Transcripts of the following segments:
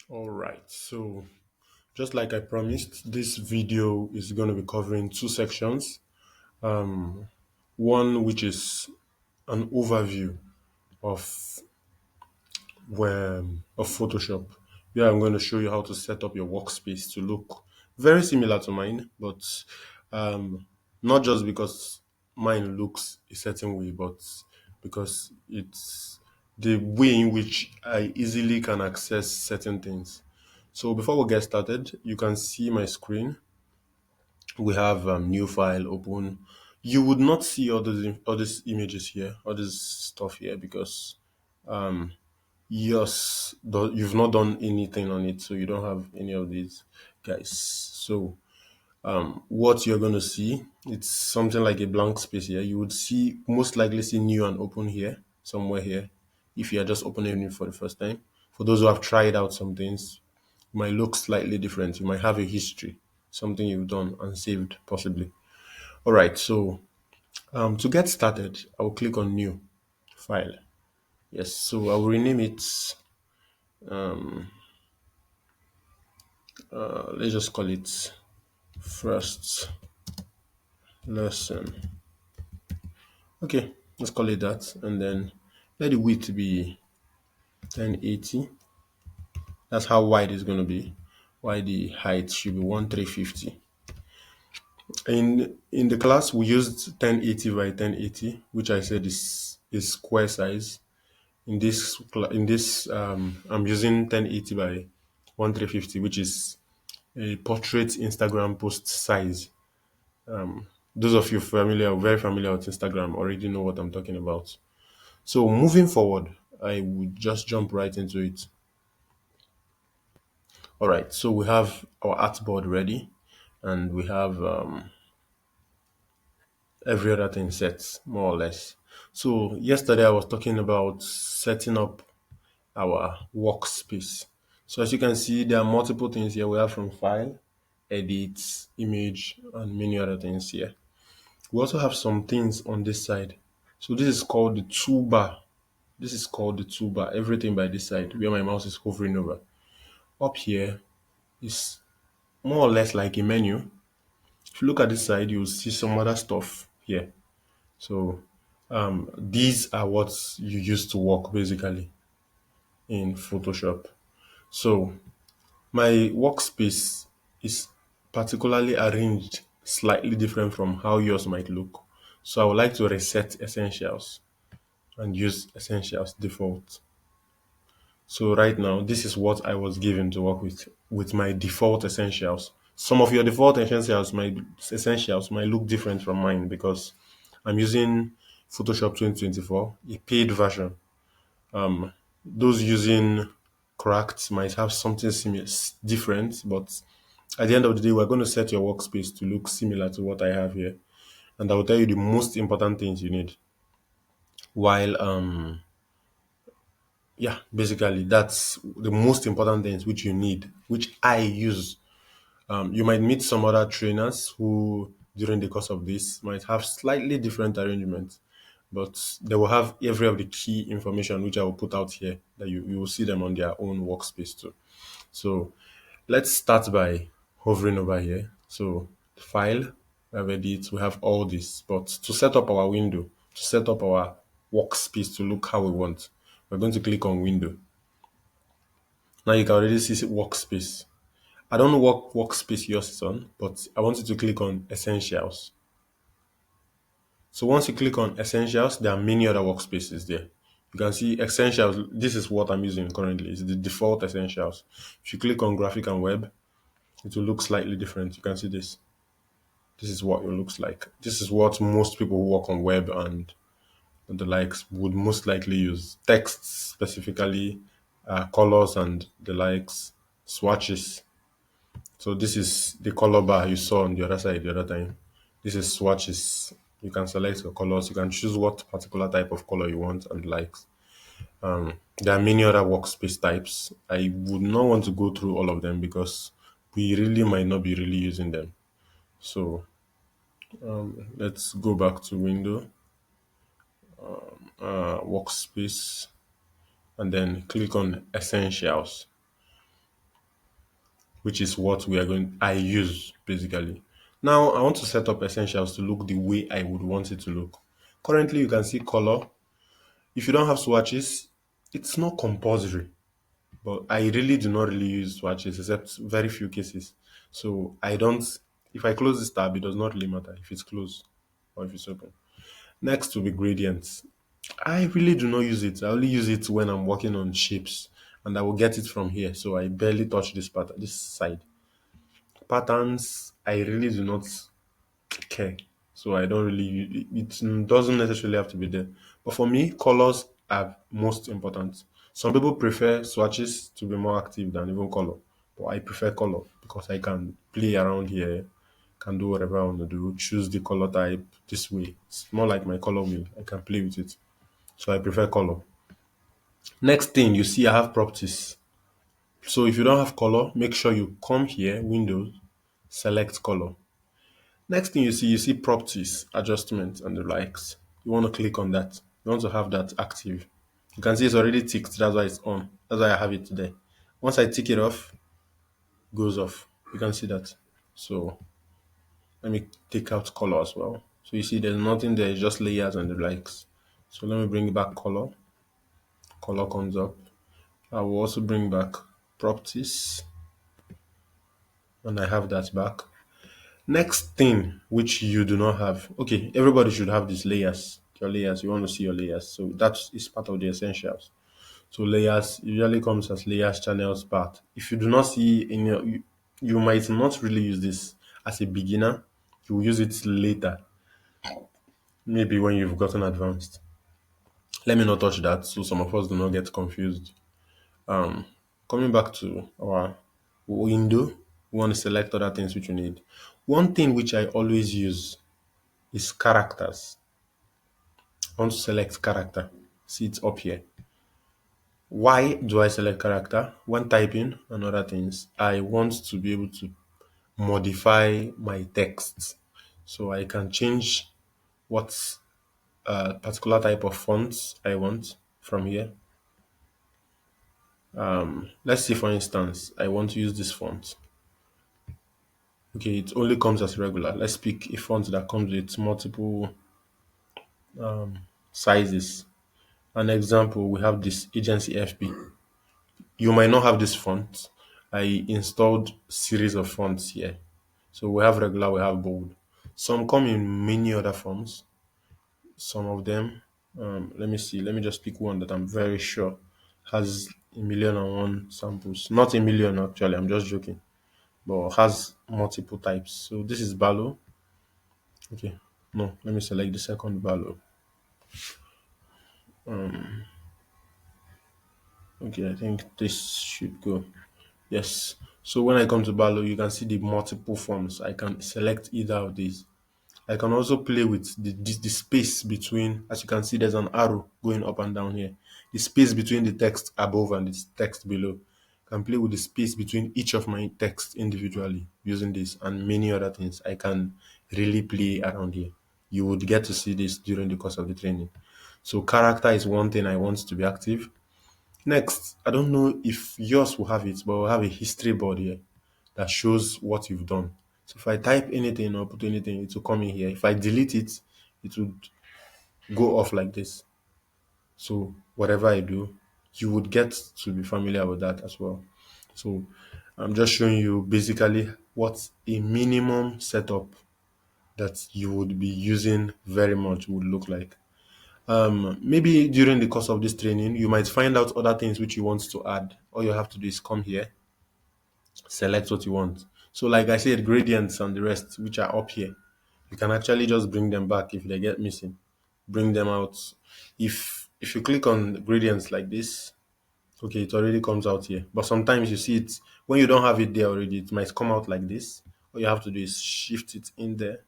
All right, so just like I promised, this video is going to be covering two sections. One which is an overview of of Photoshop. Where I'm going to show you how to set up your workspace to look very similar to mine, but um, not just because mine looks a certain way, but because it's the way in which I easily can access certain things. So before we get started, you can see my screen. We have new file open. You would not see all these images here, all this stuff here because yes, you've not done anything on it, so you don't have any of these guys. So what you're going to see, it's something like a blank space here. You would see most likely see new and open here, somewhere here, if you are just opening it for the first time. For those who have tried out some things, it might look slightly different. You might have a history, something you've done and saved possibly. All right, so to get started, I will click on new file. Yes, so I will rename it. Let's just call it first lesson. Okay, let's call it that, and then let the width be 1080. That's how wide it's going to be. Why the height should be 1350. In the class, we used 1080 by 1080, which I said is square size. In this, I'm using 1080 by 1350, which is a portrait Instagram post size. Those of you very familiar with Instagram, already know what I'm talking about. So moving forward, I would just jump right into it. All right, so we have our artboard ready, and we have every other thing set more or less. So yesterday I was talking about setting up our workspace. So as you can see, there are multiple things here. We have from file, edit, image, and many other things here. We also have some things on this side. So this is called the toolbar. This is called the toolbar. Everything by this side, where my mouse is hovering over. Up here is more or less like a menu. If you look at this side, you'll see some other stuff here. So these are what you use to work basically in Photoshop. So my workspace is particularly arranged slightly different from how yours might look. So I would like to reset essentials and use essentials default. So right now, this is what I was given to work with my default essentials. Some of your default essentials might look different from mine because I'm using Photoshop 2024, a paid version. Those using cracked might have something similar, different, but at the end of the day, we're going to set your workspace to look similar to what I have here, and I will tell you the most important things you need. While yeah, basically that's the most important things which you need, which I use. You might meet some other trainers who, during the course of this, might have slightly different arrangements, but they will have every of the key information which I will put out here that you will see them on their own workspace too. So let's start by hovering over here. So file, we have edit, we have all this, but to set up our window, to set up our workspace to look how we want, we're going to click on window. Now you can already see workspace. I don't know what workspace yours is on, but I want you to click on Essentials. So once you click on Essentials, there are many other workspaces there. You can see Essentials. This is what I'm using currently. It's the default Essentials. If you click on Graphic and Web, it will look slightly different. You can see this. This is what it looks like. This is what most people who work on web and the likes would most likely use. Text specifically, colors and the likes, swatches. So this is the color bar you saw on the other side the other time. This is swatches. You can select your colors. You can choose what particular type of color you want and likes. There are many other workspace types. I would not want to go through all of them because we really might not be really using them. So let's go back to window, workspace, and then click on essentials. which is what we are going I use basically. Now I want to set up essentials to look the way I would want it to look. Currently you can see color. If you don't have swatches, it's not compulsory, but I really do not really use swatches except very few cases. So I don't if I close this tab, it does not really matter if it's closed or if it's open. Next will be gradients. I really do not use it. I only use it when I'm working on shapes and I will get it from here. So I barely touch this part, this side. Patterns, I really do not care. So I don't really, it doesn't necessarily have to be there. But for me, colors are most important. Some people prefer swatches to be more active than even color. But I prefer color because I can play around here, can do whatever I want to do, choose the color type this way. It's more like my color wheel. I can play with it. So I prefer color. Next thing you see, I have properties. So if you don't have color, make sure you come here, Windows, select color. Next thing you see properties, adjustments, and the likes. You want to click on that. You want to have that active. You can see it's already ticked. That's why it's on. That's why I have it there. Once I tick it off, it goes off. You can see that. So let me take out color as well. So you see there's nothing there, it's just layers and the likes. So let me bring back color. Color comes up. I will also bring back properties and I have that back. Next thing which you do not have. Okay, everybody should have these layers. Your layers, you want to see your layers. So that is part of the essentials. So layers usually comes as layers, channels, part. If you do not see in your, you might not really use this as a beginner. You will use it later, maybe when you've gotten advanced. Let me not touch that so some of us do not get confused. Coming back to our window, we want to select other things which you need. One thing which I always use is characters. I want to select character. See it's up here. Why do I select character? When typing and other things, I want to be able to modify my text. So I can change what particular type of fonts I want from here. Let's say for instance, I want to use this font. Okay, it only comes as regular. Let's pick a font that comes with multiple sizes. An example, we have this agency FB. You might not have this font. I installed series of fonts here. So we have regular, we have bold. Some come in many other forms. Some of them, let me see, let me just pick one that I'm very sure has a million and one samples. Not a million actually, I'm just joking, but has multiple types. So this is Ballo. Okay, no, let me select the second Ballo. Okay, I think this should go. Yes. So when I come to Ballo, you can see the multiple forms. I can select either of these. I can also play with the space between, as you can see, there's an arrow going up and down here. The space between the text above and the text below. I can play with the space between each of my text individually using this and many other things. I can really play around here. You would get to see this during the course of the training. So character is one thing I want to be active. Next, I don't know if yours will have it, but we'll have a history board here that shows what you've done. So if I type anything or put anything, it will come in here. If I delete it, it would go off like this. So whatever I do, you would get to be familiar with that as well. So I'm just showing you basically what a minimum setup that you would be using very much would look like. Maybe during the course of this training, you might find out other things which you want to add. All you have to do is come here, select what you want. So like I said, gradients and the rest, which are up here, you can actually just bring them back if they get missing. Bring them out. If you click on gradients like this, okay, it already comes out here. But sometimes you see it when you don't have it there already, it might come out like this. All you have to do is shift it in there,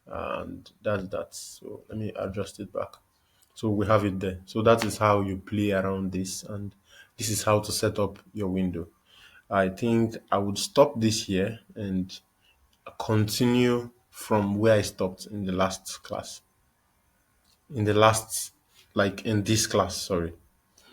and that's that. So let me adjust it back. So we have it there. So that is how you play around this, and this is how to set up your window. I think I would stop this here and continue from where I stopped in the last class. In the last, like in this class, sorry.